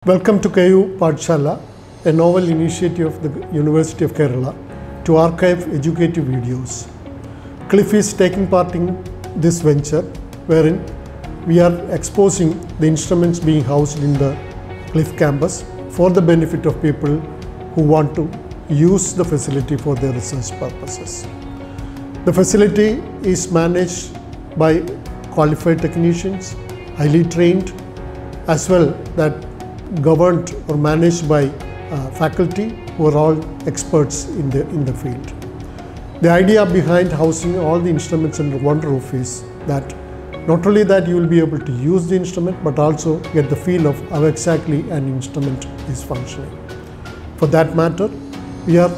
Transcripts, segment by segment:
Welcome to KU Pathshala, a novel initiative of the University of Kerala to archive educative videos. CLIF is taking part in this venture wherein we are exposing the instruments being housed in the CLIF campus for the benefit of people who want to use the facility for their research purposes. The facility is managed by qualified technicians, highly trained, as well that governed or managed by faculty who are all experts in the field. The idea behind housing all the instruments under one roof is that not only that you will be able to use the instrument, but also get the feel of how exactly an instrument is functioning. For that matter, we are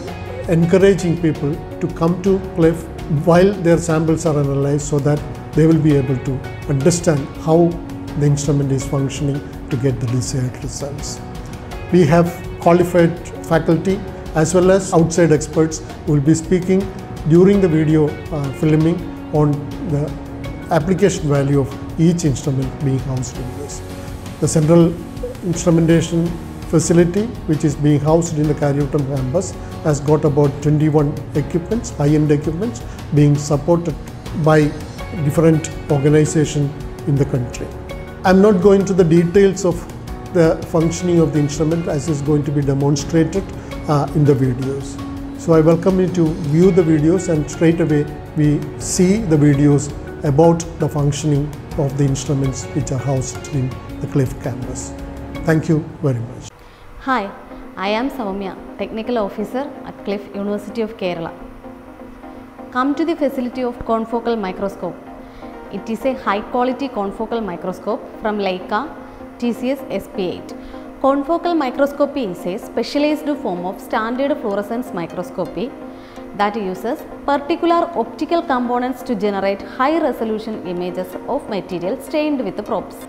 encouraging people to come to CLIF while their samples are analyzed so that they will be able to understand how the instrument is functioning to get the desired results. We have qualified faculty as well as outside experts who will be speaking during the video filming on the application value of each instrument being housed in this. The central instrumentation facility, which is being housed in the Karyutam campus, has got about 21 equipments, high-end equipments, being supported by different organizations in the country. I'm not going to the details of the functioning of the instrument as is going to be demonstrated in the videos. So I welcome you to view the videos, and straight away we see the videos about the functioning of the instruments which are housed in the CLIF campus. Thank you very much. Hi, I am Soumya, Technical Officer at CLIF, University of Kerala. Come to the facility of Confocal microscope. It is a high quality confocal microscope from LEICA TCS SP8. Confocal microscopy is a specialized form of standard fluorescence microscopy that uses particular optical components to generate high resolution images of material stained with probes.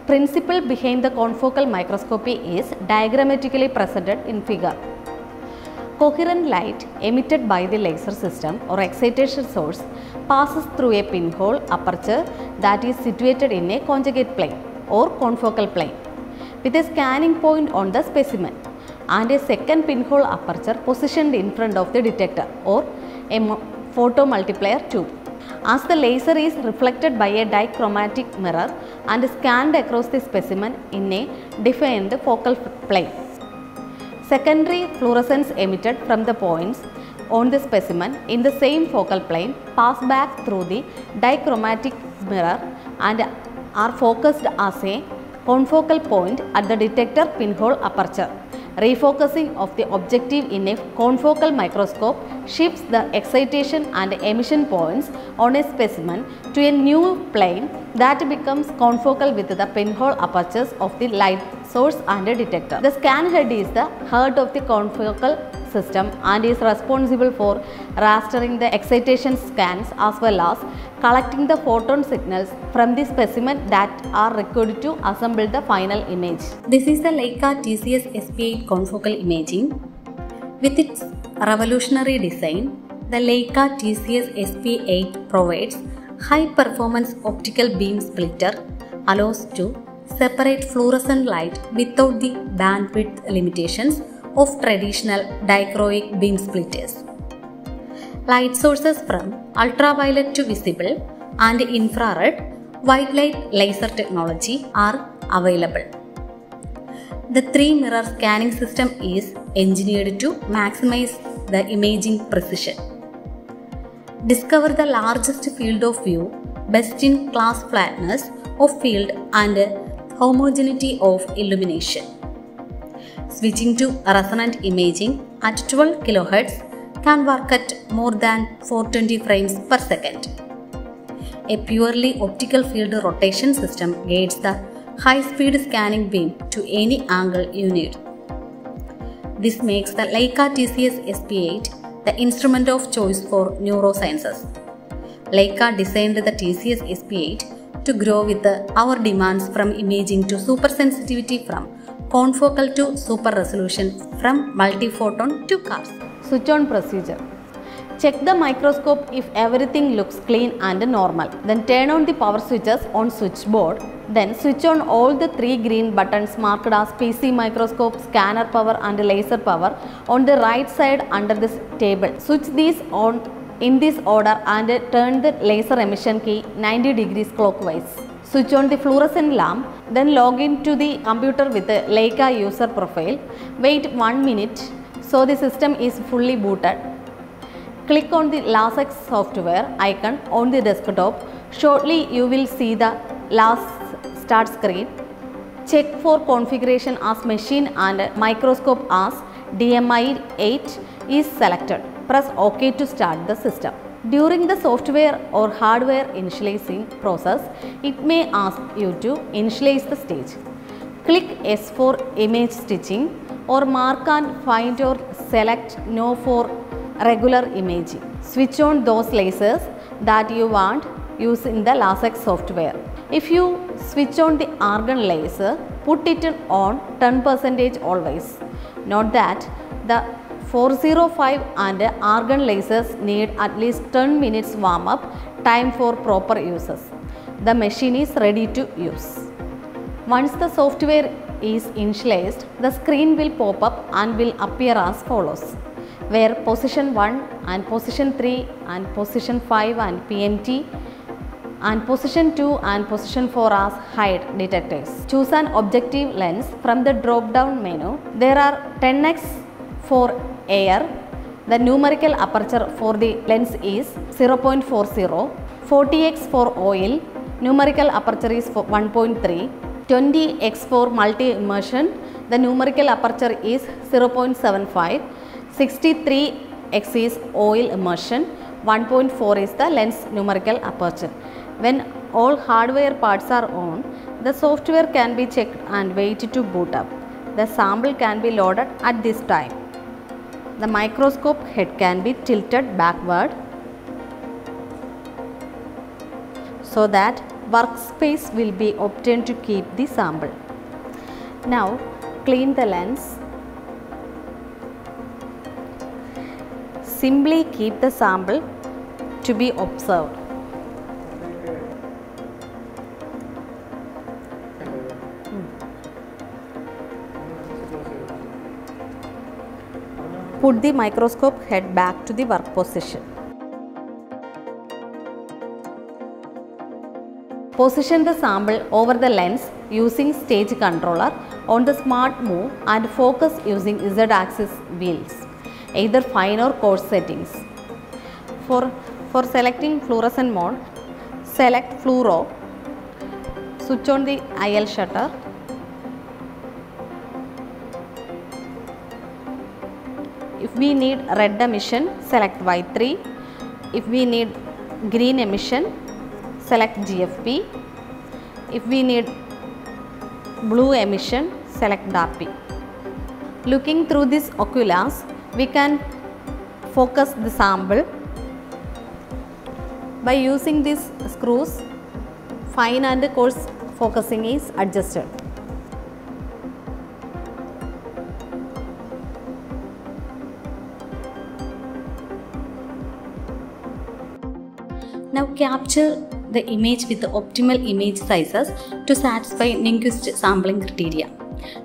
Principle behind the confocal microscopy is diagrammatically presented in figure. Coherent light emitted by the laser system or excitation source passes through a pinhole aperture that is situated in a conjugate plane or confocal plane with a scanning point on the specimen and a second pinhole aperture positioned in front of the detector or a photomultiplier tube. As the laser is reflected by a dichromatic mirror and scanned across the specimen in a defined focal plane. Secondary fluorescence emitted from the points on the specimen in the same focal plane pass back through the dichromatic mirror and are focused as a confocal point at the detector pinhole aperture. Refocusing of the objective in a confocal microscope shifts the excitation and emission points on a specimen to a new plane that becomes confocal with the pinhole apertures of the light source and a detector. The scan head is the heart of the confocal system and is responsible for rastering the excitation scans as well as collecting the photon signals from the specimen that are required to assemble the final image. This is the LEICA TCS SP8 confocal imaging. With its revolutionary design, the LEICA TCS SP8 provides high performance optical beam splitter, allows to separate fluorescent light without the bandwidth limitations of traditional dichroic beam splitters. Light sources from ultraviolet to visible and infrared white light laser technology are available. The 3-mirror scanning system is engineered to maximize the imaging precision. Discover the largest field of view, best-in-class flatness of field and homogeneity of illumination. Switching to resonant imaging at 12 kHz can work at more than 420 frames per second. A purely optical field rotation system guides the high-speed scanning beam to any angle you need. This makes the LEICA TCS SP8 the instrument of choice for neurosciences. LEICA designed the TCS SP8 to grow with our demands from imaging to super sensitivity, from confocal to super resolution, from multiphoton to cars. Switch on procedure. Check the microscope if everything looks clean and normal. Then turn on the power switches on switchboard. Then switch on all the 3 green buttons marked as PC microscope, scanner power and laser power on the right side under this table. Switch these on in this order and turn the laser emission key 90 degrees clockwise. Switch on the fluorescent lamp, then log into the computer with the LEICA user profile. Wait 1 minute so the system is fully booted. Click on the LASEX software icon on the desktop. Shortly you will see the last start screen. Check for configuration as machine and microscope as DMI8 is selected. Press OK to start the system. During the software or hardware initializing process, it may ask you to initialize the stage. Click S for image stitching or mark and find or select No for regular imaging. Switch on those lasers that you want use in the LASEX software. If you switch on the argon laser, put it on 10% always. Note that the 405 and argon lasers need at least 10 minutes warm up time for proper uses. The machine is ready to use. Once the software is initialized, the screen will pop up and will appear as follows, where position 1 and position 3 and position 5 and PMT and position 2 and position 4 as hide detectors. Choose an objective lens from the drop down menu. There are 10x for air. The numerical aperture for the lens is 0.40, 40x for oil, numerical aperture is 1.3, 20x for multi-immersion, the numerical aperture is 0.75, 63x is oil immersion, 1.4 is the lens numerical aperture. When all hardware parts are on, the software can be checked and wait to boot up. The sample can be loaded at this time. The microscope head can be tilted backward so that workspace will be obtained to keep the sample. Now clean the lens. Simply keep the sample to be observed. Put the microscope head back to the work position. Position the sample over the lens using stage controller on the smart move and focus using Z-axis wheels, either fine or coarse settings. For selecting fluorescent mode, select fluoro, switch on the IL shutter. If we need red emission, select Y3. If we need green emission, select GFP. If we need blue emission, select DAPI. Looking through this oculars, we can focus the sample. By using these screws, fine and coarse focusing is adjusted. Now capture the image with the optimal image sizes to satisfy Nyquist sampling criteria.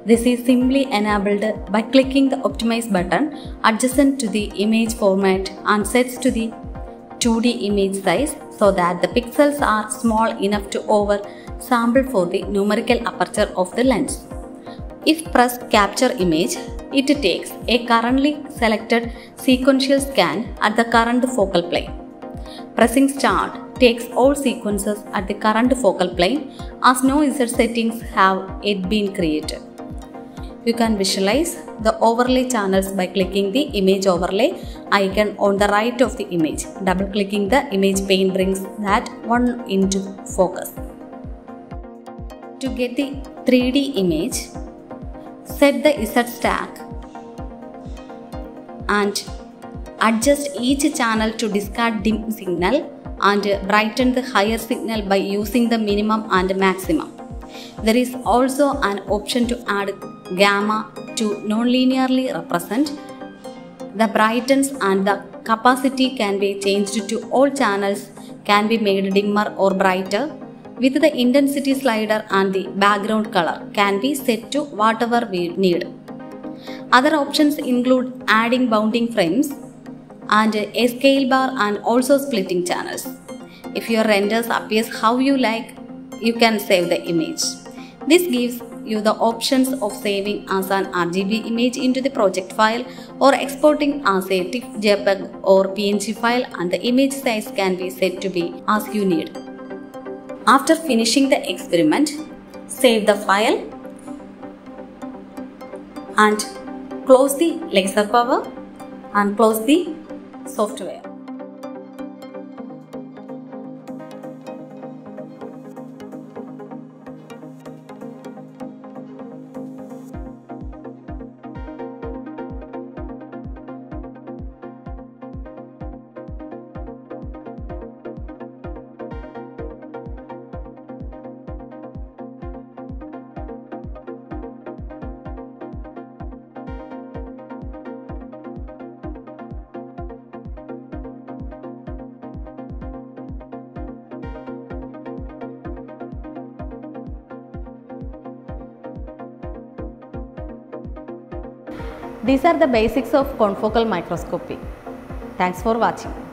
This is simply enabled by clicking the Optimize button adjacent to the image format and sets to the 2D image size so that the pixels are small enough to oversample for the numerical aperture of the lens. If press Capture Image, it takes a currently selected sequential scan at the current focal plane. Pressing Start takes all sequences at the current focal plane as no Z settings have yet been created. You can visualize the overlay channels by clicking the Image Overlay icon on the right of the image. Double-clicking the image pane brings that one into focus. To get the 3D image, set the Z stack and adjust each channel to discard dim signal and brighten the higher signal by using the minimum and maximum. There is also an option to add gamma to non-linearly represent the brightness and the capacity can be changed to all channels, can be made dimmer or brighter with the intensity slider, and the background color can be set to whatever we need. Other options include adding bounding frames and a scale bar and also splitting channels. If your renders appears how you like, you can save the image. This gives you the options of saving as an RGB image into the project file or exporting as a TIFF, JPEG or PNG file, and the image size can be set to be as you need. After finishing the experiment, save the file and close the laser power and close the software. These are the basics of confocal microscopy. Thanks for watching.